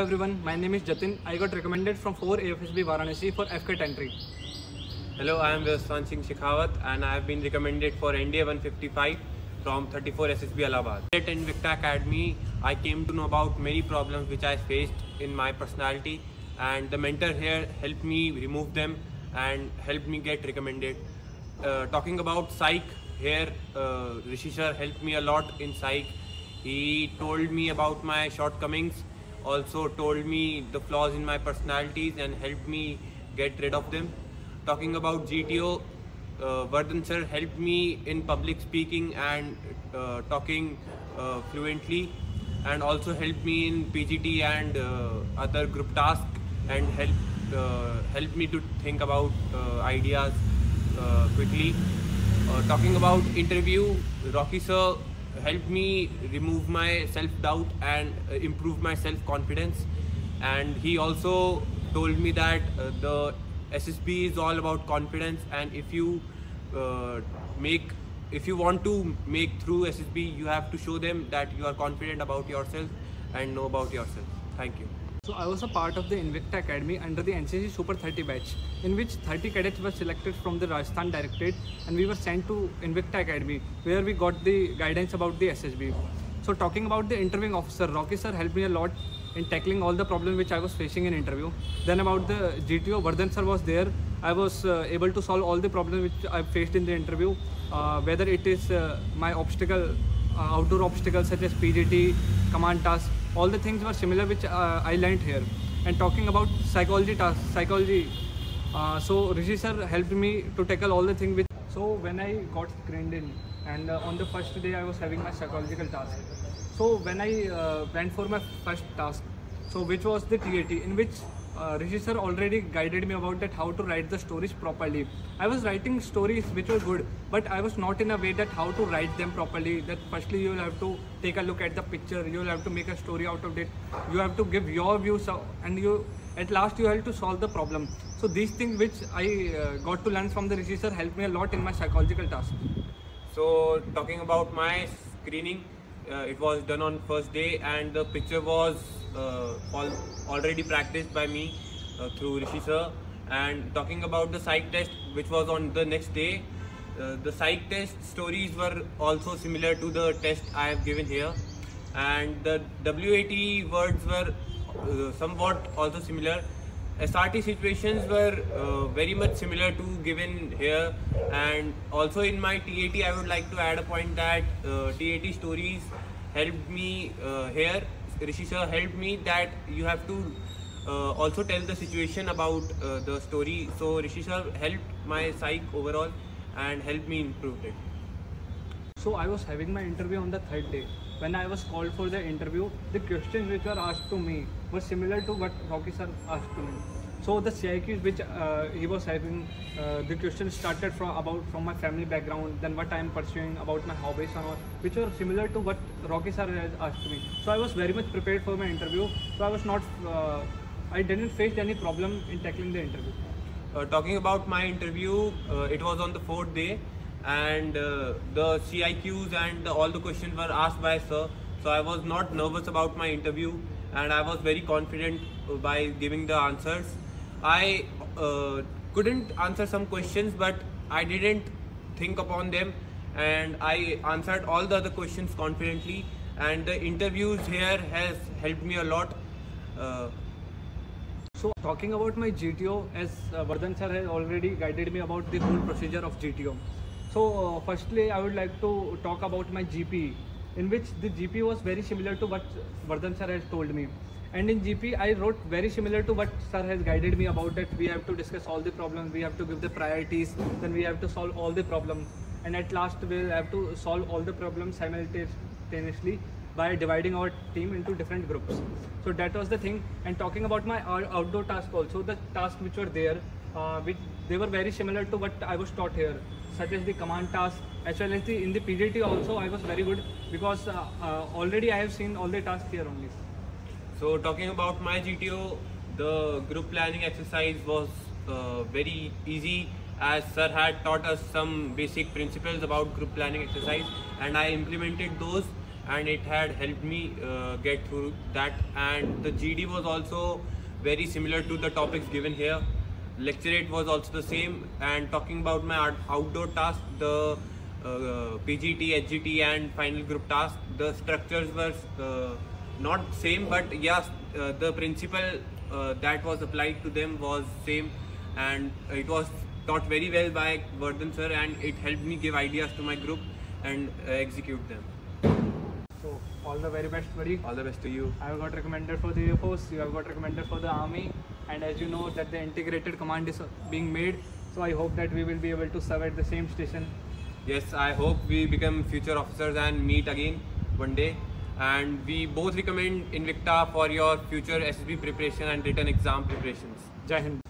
everyone, my name is Jatin. I got recommended from 4 AFSB Varanasi for FCAT entry. Hello, I am Vyaswan Singh Shekhawat and I have been recommended for NDA 155 from 34 SSB Allahabad. At Invicta Academy, I came to know about many problems which I faced in my personality, and the mentor here helped me remove them and helped me get recommended. Talking about psych, here Rishi sir helped me a lot in psych. He told me about my shortcomings, also told me the flaws in my personalities and helped me get rid of them. Talking about GTO, Vardhan sir helped me in public speaking and talking fluently, and also helped me in PGT and other group tasks, and helped me to think about ideas quickly. Talking about interview, Rocky sir helped me remove my self-doubt and improve my self-confidence, and he also told me that the SSB is all about confidence, and if you want to make through SSB, you have to show them that you are confident about yourself and know about yourself. Thank you. So I was a part of the Invicta Academy under the NCC Super 30 batch, in which 30 cadets were selected from the Rajasthan Directorate, and we were sent to Invicta Academy, where we got the guidance about the SSB. So talking about the interviewing officer, Rocky sir helped me a lot in tackling all the problems which I was facing in interview. Then about the GTO, Vardhan sir was there. I was able to solve all the problems which I faced in the interview, whether it is my obstacle, outdoor obstacles such as PGT, command tasks. All the things were similar which I learned here. And talking about psychology tasks, so Rishi sir helped me to tackle all the things. So when I got screened in, and on the first day I was having my psychological task. So when I went for my first task, so which was the TAT, in which Rishi sir already guided me about that how to write the stories properly. I was writing stories which were good, but I was not in a way that how to write them properly. That firstly you will have to take a look at the picture, you will have to make a story out of it, you have to give your views, and at last you have to solve the problem. So these things which I got to learn from the Rishi sir helped me a lot in my psychological task. So talking about my screening, it was done on first day, and the picture was already practiced by me through Rishi sir. And talking about the psych test, which was on the next day, the psych test stories were also similar to the test I have given here, and the WAT words were somewhat also similar. SRT situations were very much similar to given here, and also in my TAT I would like to add a point that TAT stories helped me here. Rishi sir helped me that you have to also tell the situation about the story. So Rishi sir helped my psych overall and helped me improve it. So I was having my interview on the third day. When I was called for the interview, the questions which were asked to me were similar to what Rocky sir asked to me. So the CIQs which he was having, the questions started from my family background, then what I am pursuing, about my hobbies and all, which were similar to what Rocky sir has asked me. So I was very much prepared for my interview. So I didn't face any problem in tackling the interview. Talking about my interview, it was on the fourth day, and the CIQs and all the questions were asked by sir. So I was not nervous about my interview, and I was very confident by giving the answers. I couldn't answer some questions, but I didn't think upon them, and I answered all the other questions confidently, and the interviews here has helped me a lot. So talking about my GTO, as Vardhan sir has already guided me about the whole procedure of GTO. So firstly I would like to talk about my GP, in which the GP was very similar to what Vardhan sir has told me. And in GP I wrote very similar to what sir has guided me about, that we have to discuss all the problems, we have to give the priorities, then we have to solve all the problems, and at last we will have to solve all the problems simultaneously by dividing our team into different groups. So that was the thing. And talking about my outdoor task also, the tasks which were there, they were very similar to what I was taught here, such as the command task, as well as in the PGT also I was very good, because already I have seen all the tasks here only. So talking about my GTO, the group planning exercise was very easy, as sir had taught us some basic principles about group planning exercise, and I implemented those, and it had helped me get through that. And the GD was also very similar to the topics given here. Lecturate was also the same. And talking about my outdoor task, the PGT, HGT and final group task, the structures were not same, but yes, the principle that was applied to them was same, and it was taught very well by Vardhan sir, and it helped me give ideas to my group and execute them. So all the very best, buddy. All the best to you. I have got recommended for the Air Force, you have got recommended for the Army, and as you know that the integrated command is being made, so I hope that we will be able to serve at the same station. Yes, I hope we become future officers and meet again one day. And we both recommend Invicta for your future SSB preparation and written exam preparations. Jai Hind.